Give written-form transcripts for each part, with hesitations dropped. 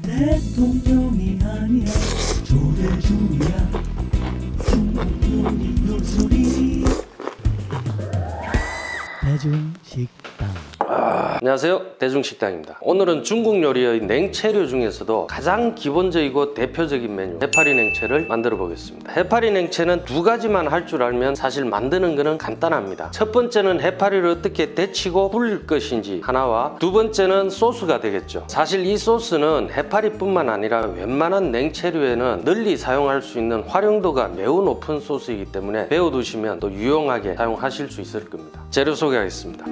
대통령이 아니야 조대중이야 중국용이 요소리 대중식당. 안녕하세요, 대중식당입니다. 오늘은 중국 요리의 냉채류 중에서도 가장 기본적이고 대표적인 메뉴 해파리 냉채를 만들어 보겠습니다. 해파리 냉채는 두 가지만 할 줄 알면 사실 만드는 거는 간단합니다. 첫 번째는 해파리를 어떻게 데치고 불릴 것인지 하나와, 두 번째는 소스가 되겠죠. 사실 이 소스는 해파리뿐만 아니라 웬만한 냉채류에는 널리 사용할 수 있는 활용도가 매우 높은 소스이기 때문에 배워두시면 또 유용하게 사용하실 수 있을 겁니다. 재료 소개하겠습니다.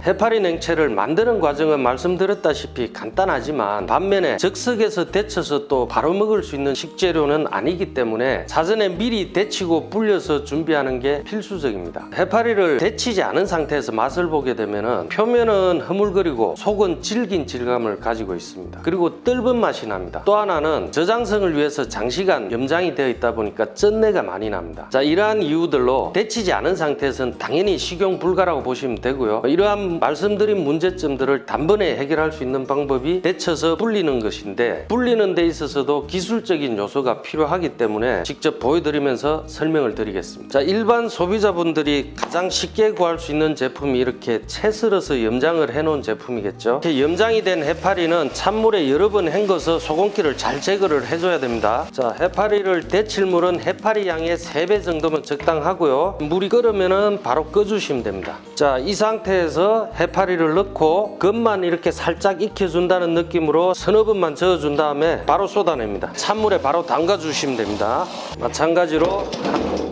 해파리 냉채를 만드는 과정은 말씀드렸다시피 간단하지만 반면에 즉석에서 데쳐서 또 바로 먹을 수 있는 식재료는 아니기 때문에 사전에 미리 데치고 불려서 준비하는 게 필수적입니다. 해파리를 데치지 않은 상태에서 맛을 보게 되면 표면은 흐물거리고 속은 질긴 질감을 가지고 있습니다. 그리고 떫은 맛이 납니다. 또 하나는 저장성을 위해서 장시간 염장이 되어 있다 보니까 쩐내가 많이 납니다. 자, 이러한 이유들로 데치지 않은 상태에서는 당연히 식용 불가라고 보시면 되고요. 이러한 말씀드린 문제점들을 단번에 해결할 수 있는 방법이 데쳐서 불리는 것인데, 불리는 데 있어서도 기술적인 요소가 필요하기 때문에 직접 보여드리면서 설명을 드리겠습니다. 자, 일반 소비자분들이 가장 쉽게 구할 수 있는 제품이 이렇게 채 썰어서 염장을 해 놓은 제품이겠죠. 이렇게 염장이 된 해파리는 찬물에 여러 번 헹궈서 소금기를 잘 제거를 해줘야 됩니다. 자, 해파리를 데칠 물은 해파리 양의 3배 정도면 적당하고요. 물이 끓으면 바로 꺼주시면 됩니다. 자, 이 상태에서 해파리를 넣고 겉만 이렇게 살짝 익혀준다는 느낌으로 서너 번만 저어준 다음에 바로 쏟아냅니다. 찬물에 바로 담가 주시면 됩니다. 마찬가지로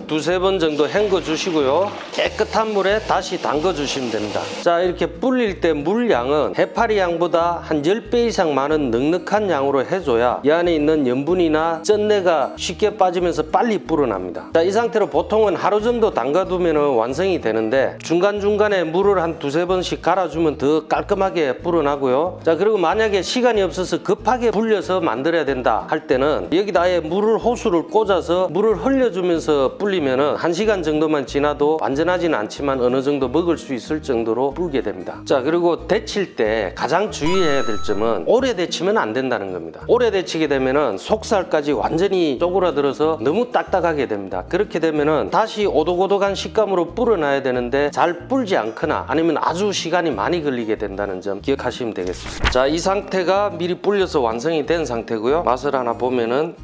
두세 번 정도 헹궈 주시고요. 깨끗한 물에 다시 담가 주시면 됩니다. 자, 이렇게 불릴 때 물량은 해파리 양보다 한 10배 이상 많은 넉넉한 양으로 해줘야 이 안에 있는 염분이나 쩐내가 쉽게 빠지면서 빨리 불어납니다. 자, 이 상태로 보통은 하루 정도 담가두면 완성이 되는데 중간중간에 물을 한 두세 번씩 갈아주면 더 깔끔하게 불어나고요. 자, 그리고 만약에 시간이 없어서 급하게 불려서 만들어야 된다 할 때는 여기다 아예 호수를 꽂아서 물을 흘려주면서 불리면은 1시간 정도만 지나도 완전하지는 않지만 어느 정도 먹을 수 있을 정도로 불게 됩니다. 자, 그리고 데칠 때 가장 주의해야 될 점은 오래 데치면 안 된다는 겁니다. 오래 데치게 되면은 속살까지 완전히 쪼그라들어서 너무 딱딱하게 됩니다. 그렇게 되면은 다시 오독오독한 식감으로 불어놔야 되는데 잘 불지 않거나 아니면 아주 시간이 많이 걸리게 된다는 점 기억하시면 되겠습니다. 자, 이 상태가 미리 불려서 완성이 된 상태고요. 맛을 하나 보면은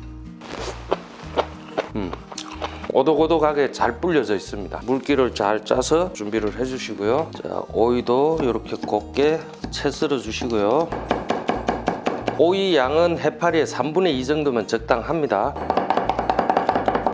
오독오독하게 잘 불려져 있습니다. 물기를 잘 짜서 준비를 해주시고요. 자, 오이도 이렇게 곱게 채 썰어 주시고요. 오이 양은 해파리의 3분의 2 정도면 적당합니다.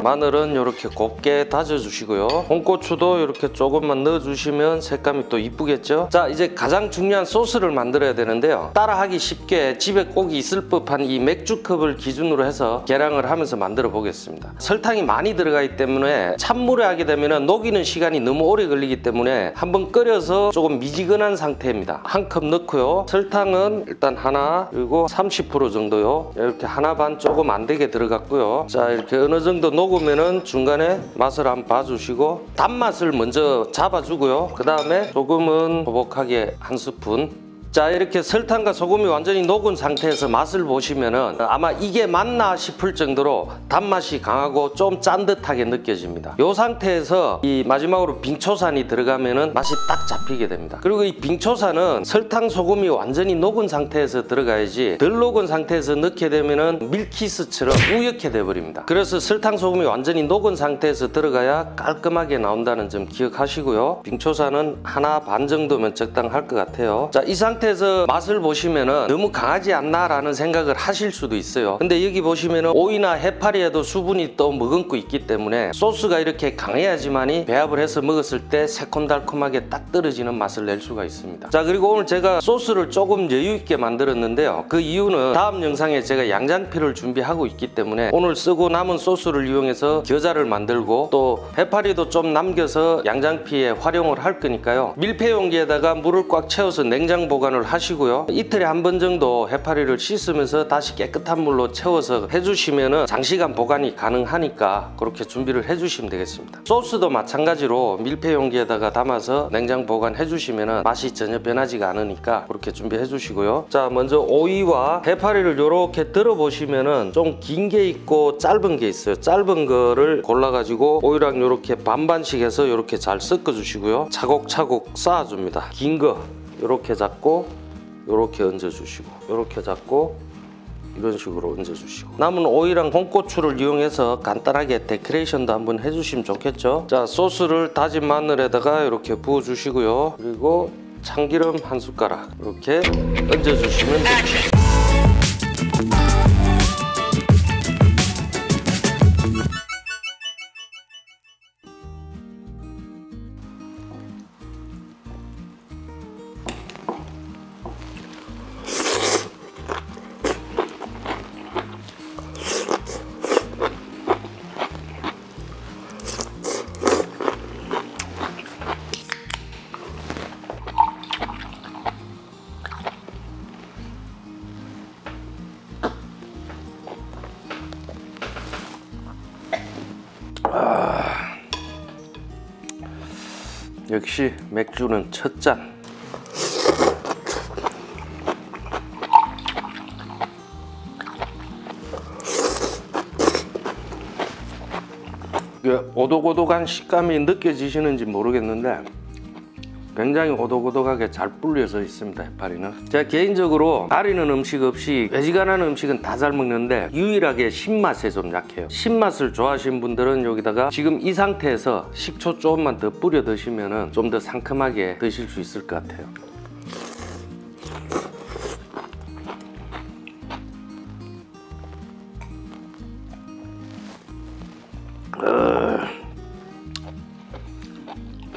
마늘은 이렇게 곱게 다져주시고요. 홍고추도 이렇게 조금만 넣어주시면 색감이 또 이쁘겠죠. 자, 이제 가장 중요한 소스를 만들어야 되는데요. 따라하기 쉽게 집에 꼭 있을 법한 이 맥주컵을 기준으로 해서 계량을 하면서 만들어 보겠습니다. 설탕이 많이 들어가기 때문에 찬물에 하게 되면 녹이는 시간이 너무 오래 걸리기 때문에 한번 끓여서 조금 미지근한 상태입니다. 한 컵 넣고요. 설탕은 일단 하나, 그리고 30% 정도요. 이렇게 하나 반 조금 안 되게 들어갔고요. 자, 이렇게 어느 정도 녹으면은 중간에 맛을 한번 봐주시고 단맛을 먼저 잡아주고요. 그 다음에 조금은 소복하게 한 스푼. 자, 이렇게 설탕과 소금이 완전히 녹은 상태에서 맛을 보시면은 아마 이게 맞나 싶을 정도로 단맛이 강하고 좀 짠 듯하게 느껴집니다. 이 상태에서 이 마지막으로 빙초산이 들어가면은 맛이 딱 잡히게 됩니다. 그리고 이 빙초산은 설탕, 소금이 완전히 녹은 상태에서 들어가야지 덜 녹은 상태에서 넣게 되면은 밀키스처럼 우옇게 돼버립니다. 그래서 설탕, 소금이 완전히 녹은 상태에서 들어가야 깔끔하게 나온다는 점 기억하시고요. 빙초산은 하나 반 정도면 적당할 것 같아요. 자, 이 상태에서 맛을 보시면은 너무 강하지 않나 라는 생각을 하실 수도 있어요. 근데 여기 보시면은 오이나 해파리에도 수분이 또 머금고 있기 때문에 소스가 이렇게 강해야지만이 배합을 해서 먹었을 때 새콤달콤하게 딱 떨어지는 맛을 낼 수가 있습니다. 자, 그리고 오늘 제가 소스를 조금 여유 있게 만들었는데요. 그 이유는 다음 영상에 제가 양장피를 준비하고 있기 때문에 오늘 쓰고 남은 소스를 이용해서 겨자를 만들고 또 해파리도 좀 남겨서 양장피에 활용을 할 거니까요. 밀폐 용기에다가 물을 꽉 채워서 냉장 보관 보관을 하시고요. 이틀에 한 번 정도 해파리를 씻으면서 다시 깨끗한 물로 채워서 해주시면은 장시간 보관이 가능하니까 그렇게 준비를 해주시면 되겠습니다. 소스도 마찬가지로 밀폐 용기에다가 담아서 냉장 보관해 주시면은 맛이 전혀 변하지가 않으니까 그렇게 준비해 주시고요. 자, 먼저 오이와 해파리를 이렇게 들어 보시면은 좀 긴 게 있고 짧은 게 있어요. 짧은 거를 골라 가지고 오이랑 이렇게 반반씩 해서 이렇게 잘 섞어 주시고요. 차곡차곡 쌓아 줍니다. 긴 거 이렇게 잡고 이렇게 얹어 주시고, 이렇게 잡고 이런 식으로 얹어 주시고, 남은 오이랑 홍고추를 이용해서 간단하게 데코레이션도 한번 해주시면 좋겠죠. 자, 소스를 다진 마늘에다가 이렇게 부어 주시고요. 그리고 참기름 한 숟가락 이렇게 얹어 주시면 됩니다. 역시 맥주는 첫 잔. 오독오독한 식감이 느껴지시는지 모르겠는데 굉장히 오독오독하게 잘 불려져 있습니다. 해파리는. 제가 개인적으로 가리는 음식 없이 외지간한 음식은 다 잘 먹는데 유일하게 신맛에 좀 약해요. 신맛을 좋아하시는 분들은 여기다가 지금 이 상태에서 식초 조금만 더 뿌려 드시면 좀 더 상큼하게 드실 수 있을 것 같아요.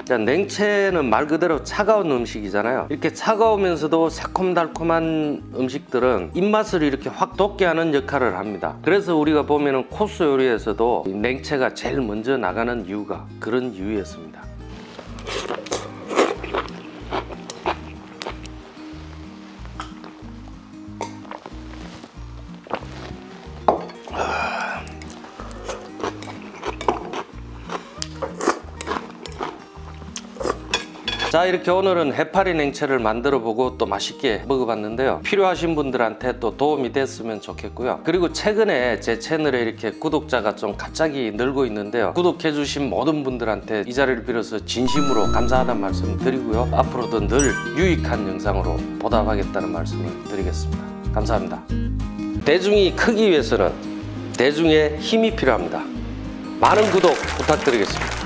자, 냉채는 말 그대로 차가운 음식이잖아요. 이렇게 차가우면서도 새콤달콤한 음식들은 입맛을 이렇게 확 돋게 하는 역할을 합니다. 그래서 우리가 보면은 코스 요리에서도 냉채가 제일 먼저 나가는 이유가 그런 이유였습니다. 자, 이렇게 오늘은 해파리 냉채를 만들어 보고 또 맛있게 먹어봤는데요. 필요하신 분들한테 또 도움이 됐으면 좋겠고요. 그리고 최근에 제 채널에 이렇게 구독자가 좀 갑자기 늘고 있는데요. 구독해 주신 모든 분들한테 이 자리를 빌어서 진심으로 감사하다는 말씀 드리고요. 앞으로도 늘 유익한 영상으로 보답하겠다는 말씀을 드리겠습니다. 감사합니다. 대중이 크기 위해서는 대중의 힘이 필요합니다. 많은 구독 부탁드리겠습니다.